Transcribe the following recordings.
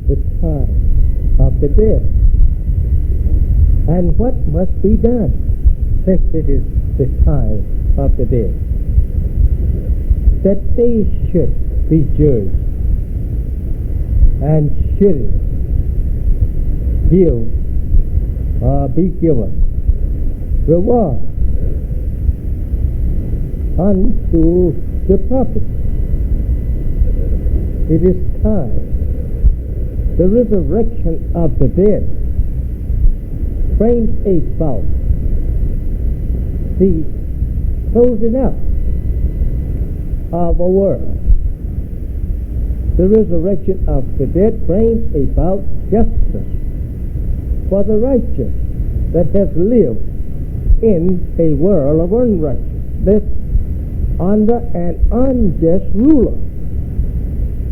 the time of the dead. And what must be done since it is the time of the dead? That they should be judged and should be given reward unto the prophets. It is time. The resurrection of the dead brings about the closing up of a world. The resurrection of the dead brings about justice for the righteous that has lived in a world of unrighteousness under an unjust ruler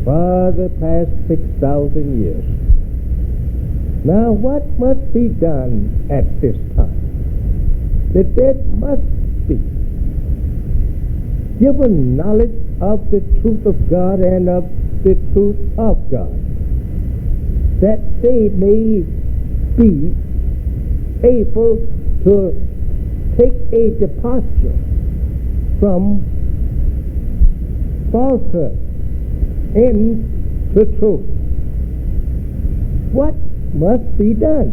for the past 6,000 years. Now, what must be done at this time? The dead must be given knowledge of the truth of God and of the truth of God, that they may be able to take a departure from falsehood into truth. What must be done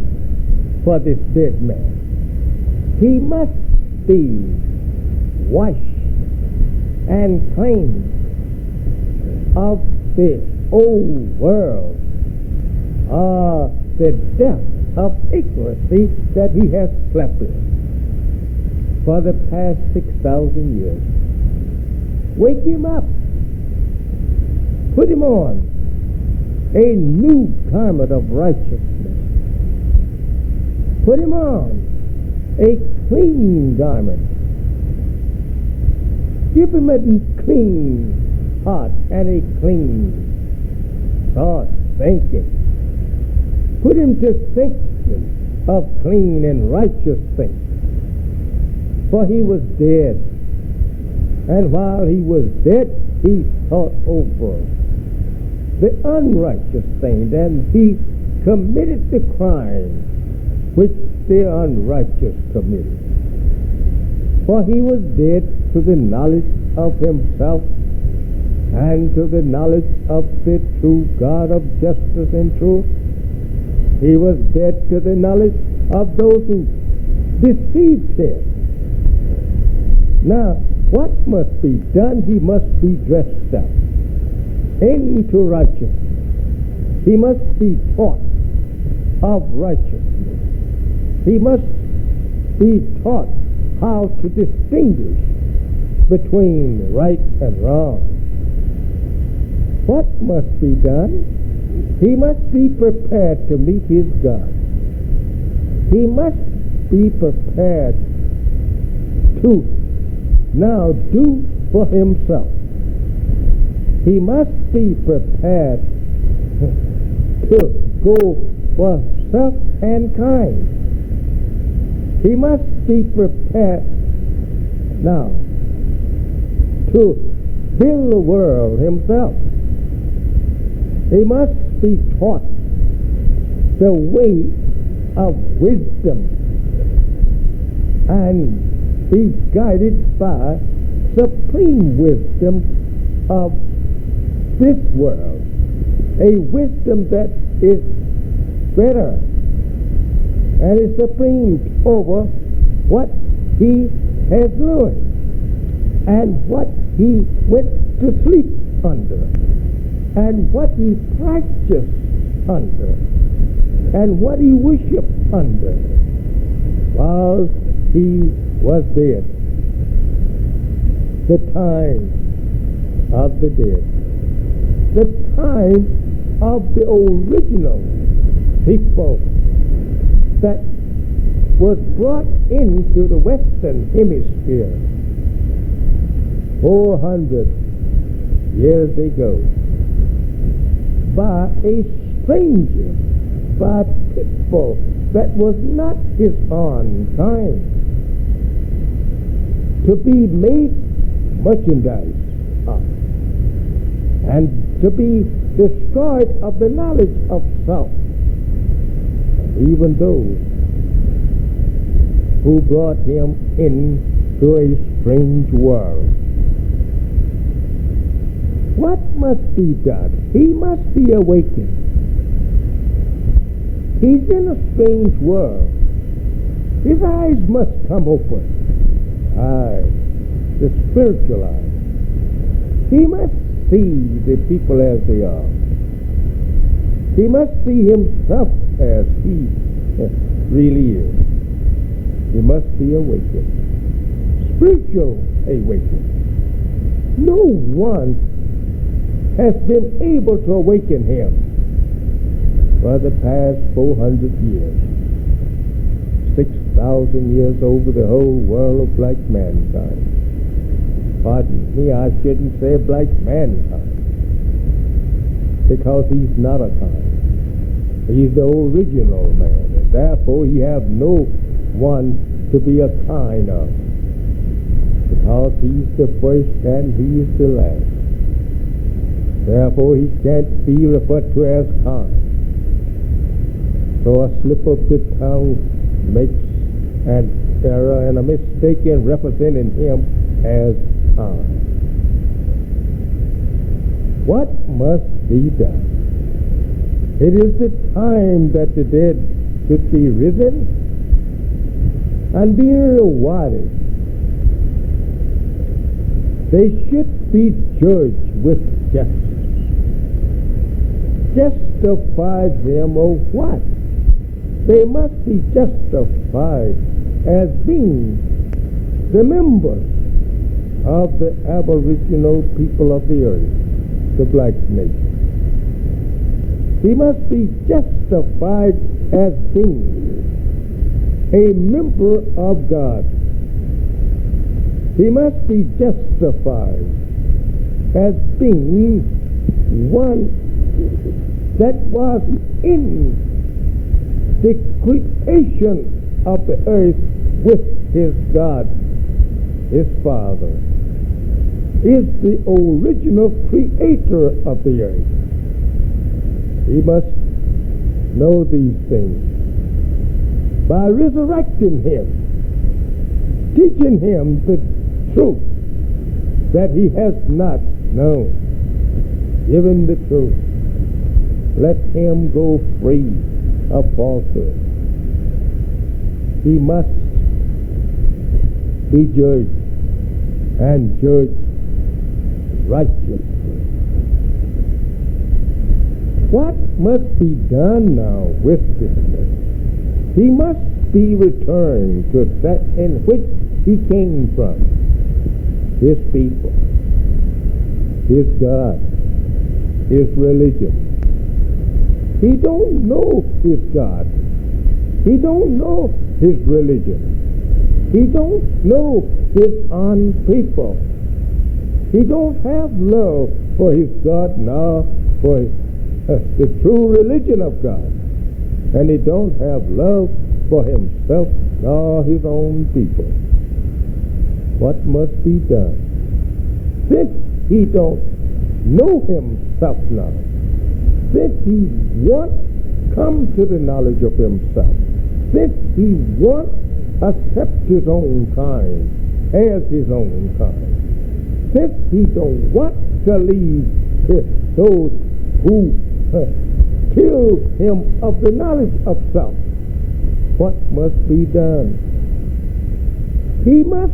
for this dead man? He must be washed and cleansed of the old world, the depth of ignorancy that he has slept in for the past 6,000 years. Wake him up. Put him on a new garment of righteousness. Put him on a clean garment. Give him a clean heart and a clean thought thinking. Put him to thinking of clean and righteous things. For he was dead. And while he was dead, he thought over the unrighteous things, and he committed the crime which the unrighteous committed. For he was dead to the knowledge of himself and to the knowledge of the true God of justice and truth. He was dead to the knowledge of those who deceived him. Now, what must be done? He must be dressed up into righteousness. He must be taught of righteousness. He must be taught how to distinguish between right and wrong. What must be done? He must be prepared to meet his God. He must be prepared to now do for himself. He must be prepared to go for self and kind. He must be prepared now to build the world himself. He must be taught the way of wisdom and be guided by supreme wisdom of this world, a wisdom that is better and is supreme over what he has learned and what he went to sleep under and what he practiced under and what he worshiped under while he was dead. The time of the dead. The time of the original people that was brought into the Western Hemisphere 400 years ago by a stranger, by people that was not his own kind, to be made merchandise of and to be destroyed of the knowledge of self. And even those who brought him into a strange world. What must be done? He must be awakened. He's in a strange world. His eyes must come open. Eyes, the spiritual eyes. He must see the people as they are. He must see himself as he really is. He must be awakened. Spiritual awakening. No one has been able to awaken him for the past 400 years. 6,000 years over the whole world of black mankind. Pardon me, I shouldn't say black mankind, because he's not a kind. He's the original man, and therefore he have no one to be a kind of, because he's the first and he is the last. Therefore he can't be referred to as kind. So a slip of the tongue makes an error and a mistake in representing him as kind. What must be done? It is the time that the dead should be risen and be rewarded. They should be judged with justice. Justify them of what? They must be justified as being the members of the aboriginal people of the earth, the black nation. He must be justified as being a member of God. He must be justified as being one that was in the creation of the earth with his God. His Father is the original creator of the earth. He must know these things by resurrecting him, teaching him the truth that he has not known. Give him the truth. Let him go free of falsehood. He must be judged and judged righteously. What must be done now with this man? He must be returned to that in which he came from. His people, his God, his religion. He don't know his God. He don't know his religion. He don't know his own people. He don't have love for his God nor for the true religion of God. And he don't have love for himself nor his own people. What must be done? Since he don't know himself now, since he won't come to the knowledge of himself, since he won't accept his own kind as his own kind, since he don't want to leave those who kill him of the knowledge of self, what must be done? He must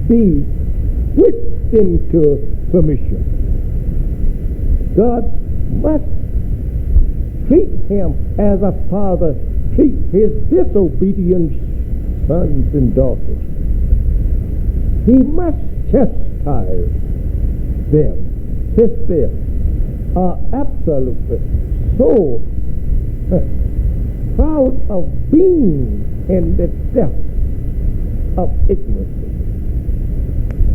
be whipped into submission. God must treat him as a father treats his disobedient sons and daughters. He must chastise them since they are absolutely so proud of being in the depth of ignorance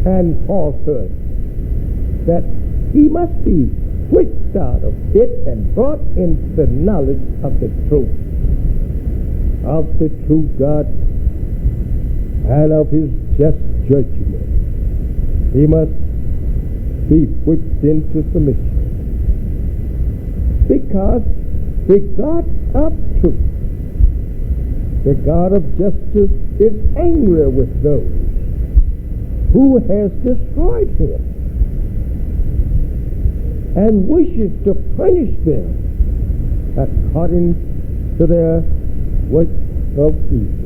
and falsehood that he must be whipped out of it and brought into the knowledge of the true God and of his just judgment. He must be whipped into submission. Because the God of truth, the God of justice, is angry with those who has destroyed him and wishes to punish them according to their works of evil.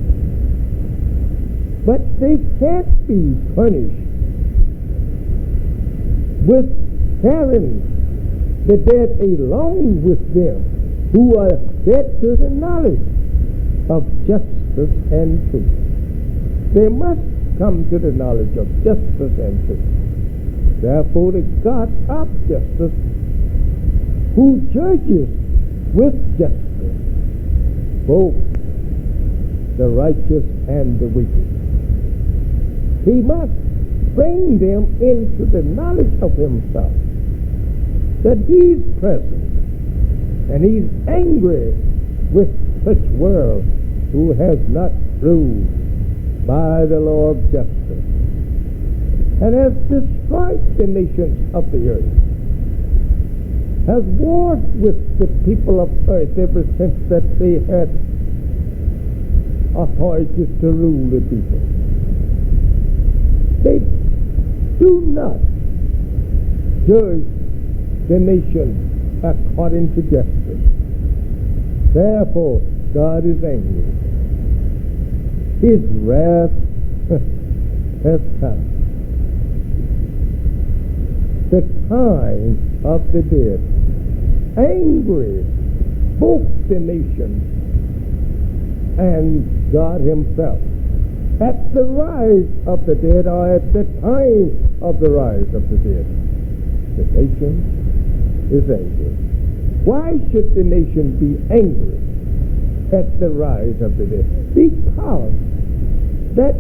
But they can't be punished with carrying the dead along with them who are dead to the knowledge of justice and truth. They must come to the knowledge of justice and truth. Therefore, the God of justice, who judges with justice both the righteous and the wicked, he must bring them into the knowledge of himself, that he's present, and he's angry with such world who has not ruled by the law of justice, and has destroyed the nations of the earth, has warred with the people of earth ever since that they had authority to rule the people. They do not judge the nation according to justice. Therefore, God is angry. His wrath has come. The time of the dead, angry both the nations and God himself. At the rise of the dead, or at the time of the rise of the dead, the nation is angry. Why should the nation be angry at the rise of the dead? Because that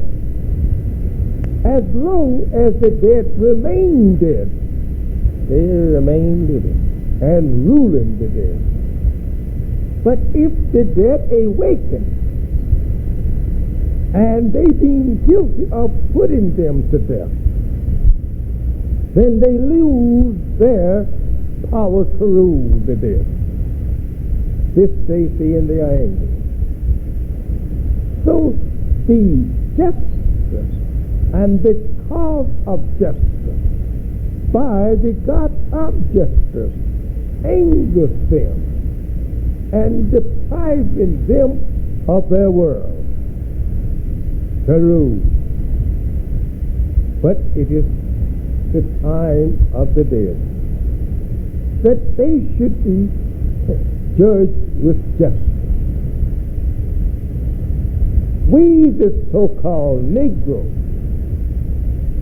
as long as the dead remain dead, they remain living and ruling the dead. But if the dead awaken, and they being guilty of putting them to death, then they lose their power to rule the dead. This they see and they are angry. So the justice and the cause of justice by the God of justice angers them and depriving them of their world to rule. But it is the time of the dead that they should be judged with justice. We, the so-called Negroes,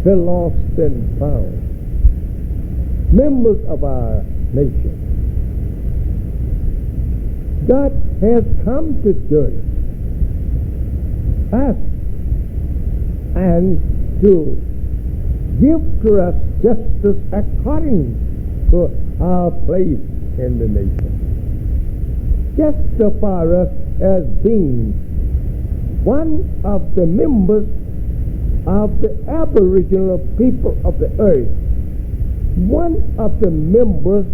the lost and found, members of our nation, God has come to judge us and to give to us justice according to our place in the nation. Justify us as being one of the members of the aboriginal people of the earth, one of the members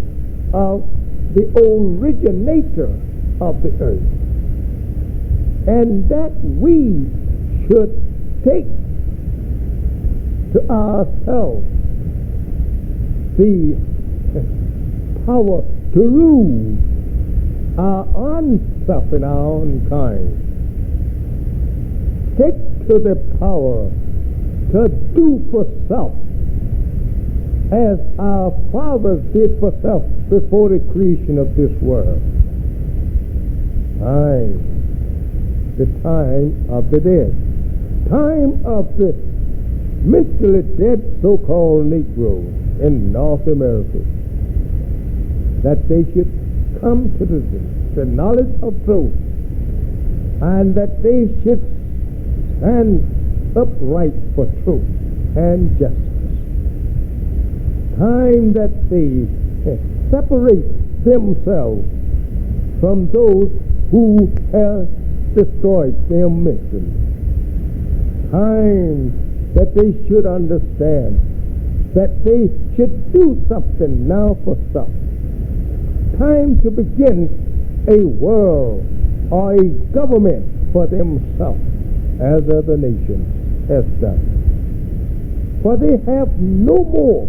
of the originator of the earth, and that we should take to ourselves the power to rule our own self and our own kind. Take to the power to do for self as our fathers did for self before the creation of this world. The time of the dead, time of the mentally dead so-called Negroes in North America, that they should come to the knowledge of truth, and that they should stand upright for truth and justice. Time that they separate themselves from those who have destroyed them mentally. Time that they should understand that they should do something now for self. time to begin a world or a government for themselves, as other nations have done. For they have no more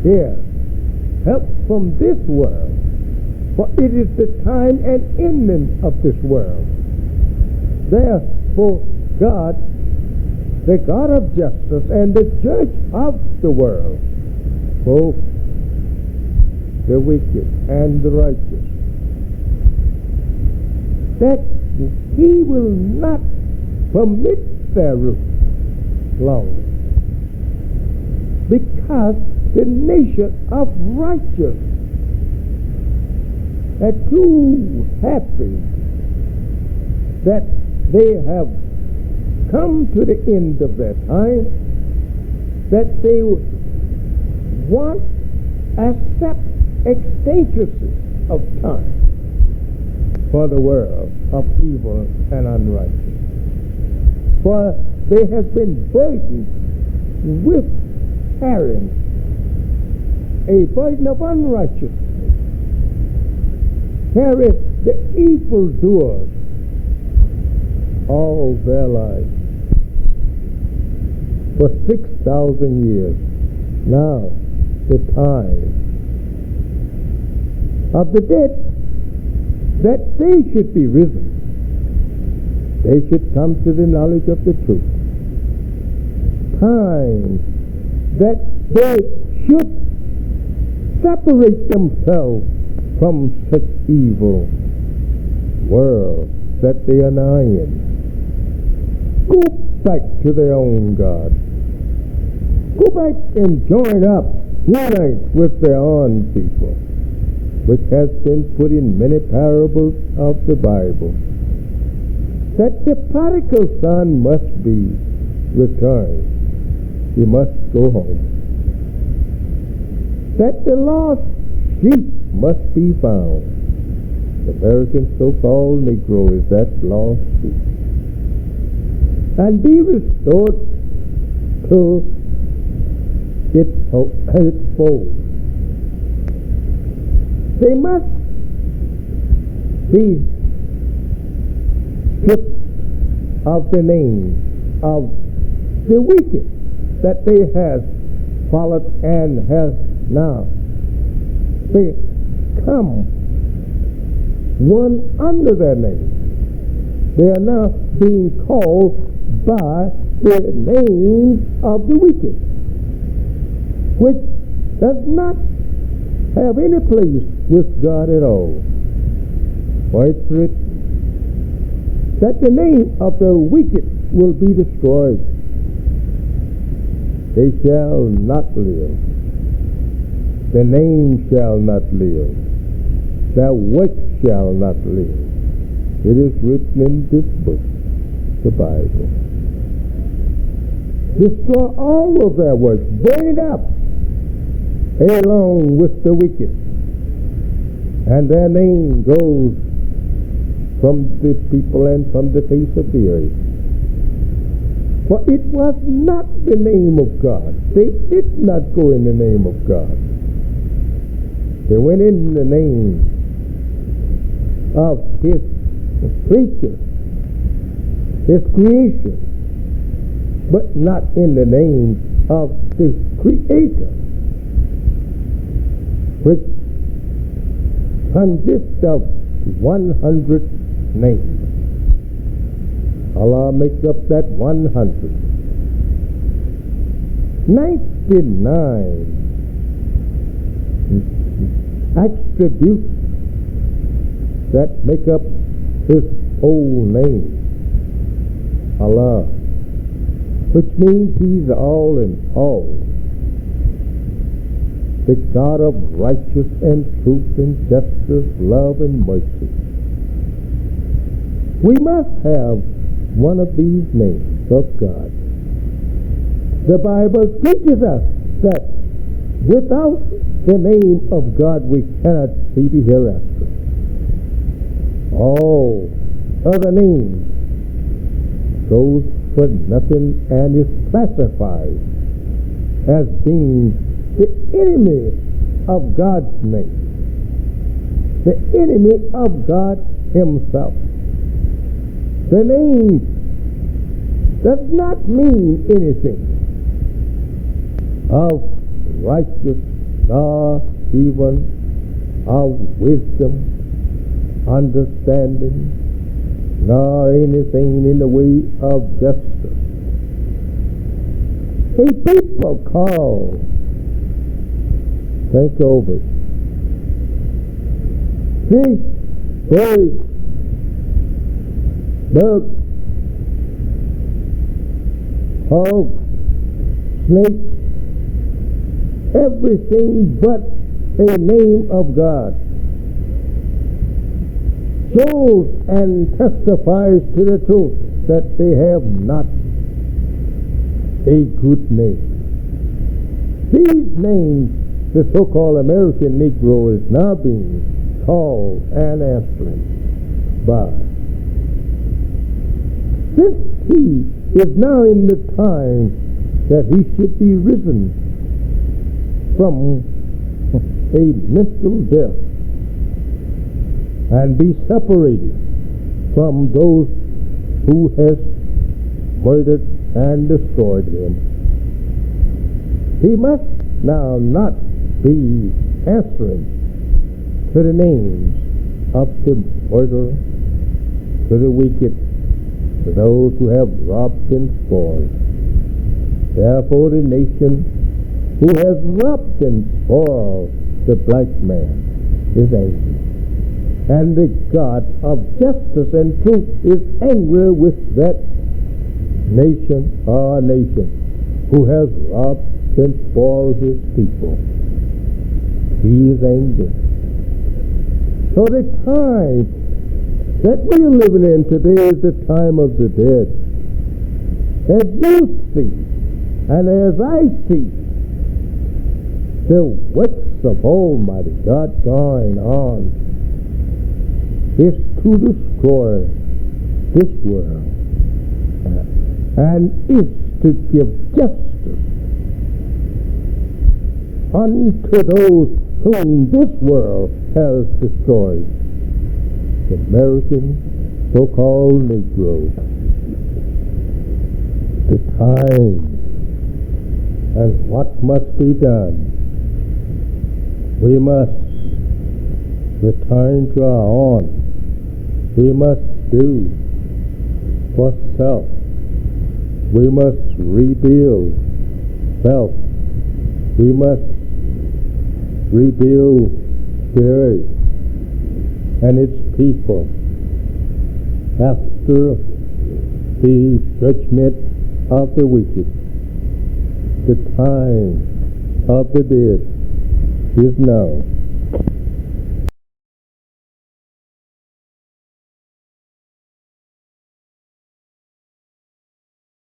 here help from this world, for it is the time and ending of this world. Therefore, God, the God of justice and the judge of the world, both the wicked and the righteous, that he will not permit their rule longer, because the nation of righteous are too happy that they have come to the end of their time, that they want accept extensions of time for the world of evil and unrighteous. For they have been burdened with carrying a burden of unrighteousness, carry the evildoers all their lives for 6,000 years. Now the time of the dead, that they should be risen, they should come to the knowledge of the truth. Time that they should separate themselves from such evil world that they are now in. Go back to their own God. Go back and join up, unite with their own people, which has been put in many parables of the Bible, that the prodigal son must be returned. He must go home. That the lost sheep must be found. The American so-called Negro is that lost sheep, and be restored to its fold. They must be stripped of the name of the wicked that they have followed and have now become one under their name. They are now being called by the names of the wicked, which does not have any place with God at all. For it's written that the name of the wicked will be destroyed. They shall not live. The name shall not live. Their work shall not live. It is written in this book, the Bible. Destroy all of their works. Burn it up along with the wicked. And their name goes from the people and from the face of the earth. For it was not the name of God. They did not go in the name of God. They went in the name of His creature, His creation, but not in the name of the Creator, which consists of 100 names. Allah makes up that 100. 99 attributes that make up His whole name, Allah, which means He's all in all, the God of righteousness and truth and justice, love and mercy. We must have one of these names of God. The Bible teaches us that without the name of God we cannot see the hereafter. All other names goes for nothing and is classified as being the enemy of God's name, the enemy of God himself. The name does not mean anything of righteous, nor even of wisdom, understanding, nor anything in the way of justice. A people called, think over it, fish, birds, bugs, hogs, snakes, everything but a name of God shows and testifies to the truth that they have not a good name. These names, the so-called American Negro is now being called and answering by. Since he is now in the time that he should be risen from a mental death and be separated from those who has murdered and destroyed him, he must now not be answering to the names of the murderer, to the wicked, to those who have robbed and spoiled. Therefore the nation who has robbed and spoiled the black man is angry. And the God of justice and truth is angry with that nation or nation who has robbed and spoiled his people. He is angry. So the time that we're living in today is the time of the dead. As you see, and as I see, the works of Almighty God going on is to destroy this world and is to give justice unto those whom this world has destroyed. The American so-called Negro. The time and what must be done. We must return to our own. We must do for self. We must rebuild self. We must rebuild the earth and its people after the judgment of the wicked. The time of the dead is now.